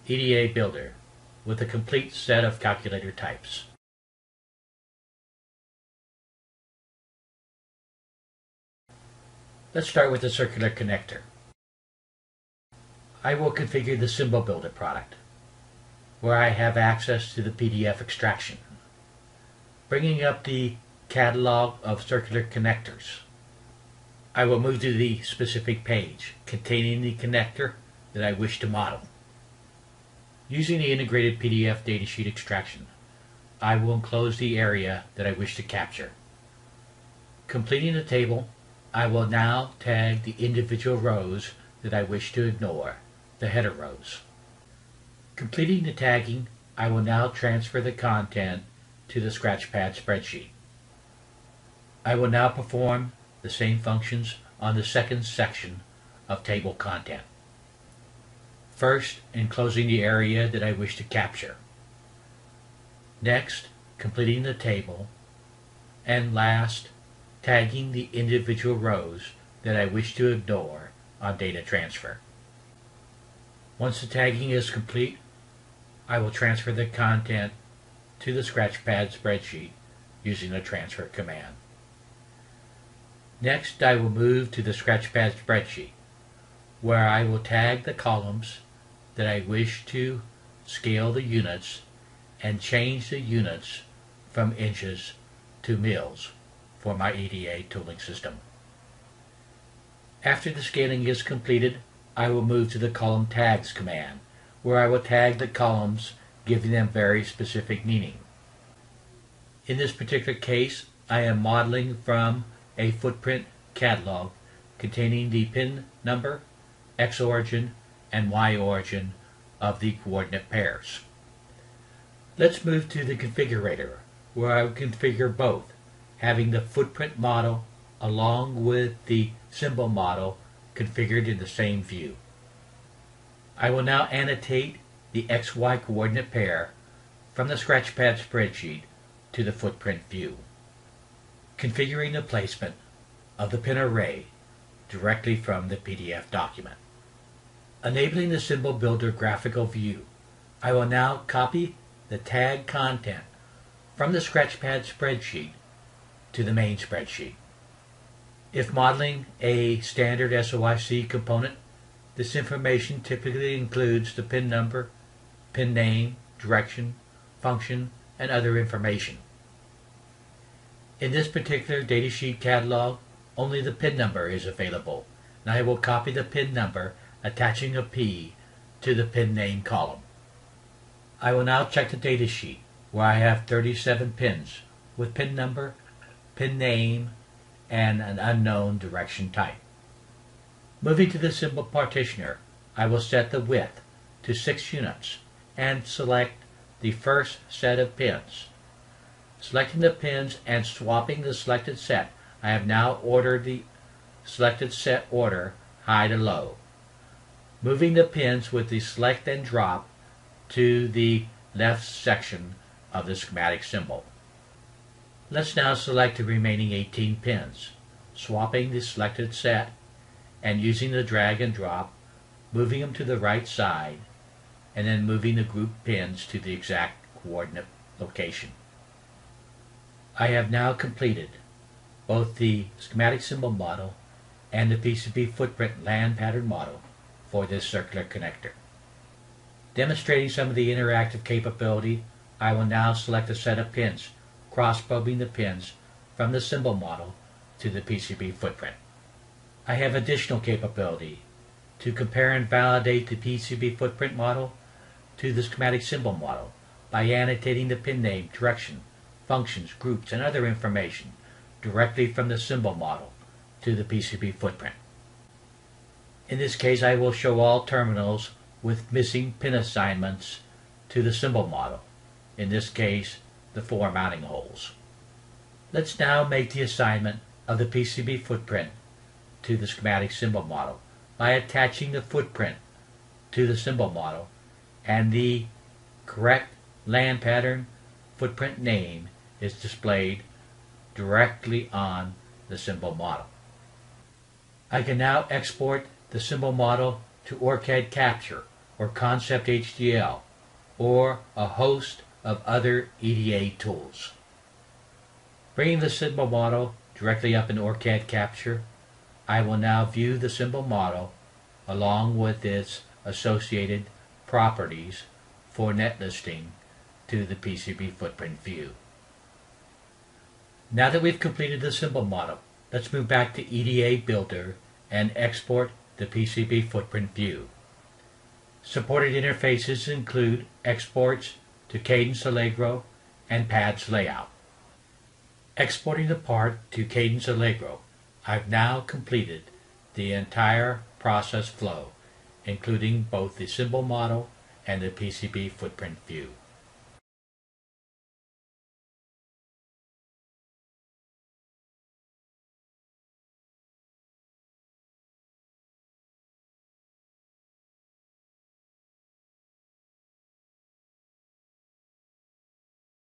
EDABuilder with a complete set of calculator types. Let's start with the circular connector. I will configure the Symbol Builder product, where I have access to the PDF extraction. Bringing up the catalog of circular connectors, I will move to the specific page containing the connector that I wish to model. Using the integrated PDF datasheet extraction, I will enclose the area that I wish to capture. Completing the table, I will now tag the individual rows that I wish to ignore, the header rows. Completing the tagging, I will now transfer the content to the Scratchpad spreadsheet. I will now perform the same functions on the second section of table content. First, enclosing the area that I wish to capture. Next, completing the table. And last, tagging the individual rows that I wish to ignore on data transfer. Once the tagging is complete, I will transfer the content to the Scratchpad spreadsheet using the transfer command. Next, I will move to the Scratchpad spreadsheet, where I will tag the columns that I wish to scale the units and change the units from inches to mils for my EDA tooling system. After the scaling is completed, I will move to the column tags command, where I will tag the columns, giving them very specific meaning. In this particular case, I am modeling from a footprint catalog containing the pin number, X origin, and Y origin of the coordinate pairs. Let's move to the configurator, where I will configure both, having the footprint model along with the symbol model configured in the same view. I will now annotate the XY coordinate pair from the Scratchpad spreadsheet to the footprint view. Configuring the placement of the pin array directly from the PDF document. Enabling the Symbol Builder graphical view, I will now copy the tag content from the Scratchpad spreadsheet to the main spreadsheet. If modeling a standard SOIC component, this information typically includes the pin number, pin name, direction, function, and other information. In this particular datasheet catalog, only the pin number is available, and I will copy the pin number, attaching a P to the pin name column. I will now check the datasheet, where I have 37 pins with pin number, pin name, and an unknown direction type. Moving to the symbol partitioner, I will set the width to 6 units and select the first set of pins. Selecting the pins and swapping the selected set, I have now ordered the selected set order high to low. Moving the pins with the select and drop to the left section of the schematic symbol. Let's now select the remaining 18 pins, swapping the selected set and using the drag and drop, moving them to the right side, and then moving the group pins to the exact coordinate location. I have now completed both the schematic symbol model and the PCB footprint land pattern model for this circular connector. Demonstrating some of the interactive capability, I will now select a set of pins, cross-probing the pins from the symbol model to the PCB footprint. I have additional capability to compare and validate the PCB footprint model to the schematic symbol model by annotating the pin name, direction, functions, groups, and other information directly from the symbol model to the PCB footprint. In this case, I will show all terminals with missing pin assignments to the symbol model, in this case, the 4 mounting holes. Let's now make the assignment of the PCB footprint to the schematic symbol model by attaching the footprint to the symbol model, and the correct land pattern footprint name is displayed directly on the symbol model. I can now export the symbol model to OrCAD Capture or Concept HDL, or a host of other EDA tools. Bringing the symbol model directly up in OrCAD Capture, I will now view the symbol model along with its associated properties for net listing to the PCB footprint view. Now that we've completed the symbol model, let's move back to EDABuilder and export the PCB footprint view. Supported interfaces include exports to Cadence Allegro and Pads Layout. Exporting the part to Cadence Allegro, I've now completed the entire process flow, including both the symbol model and the PCB footprint view.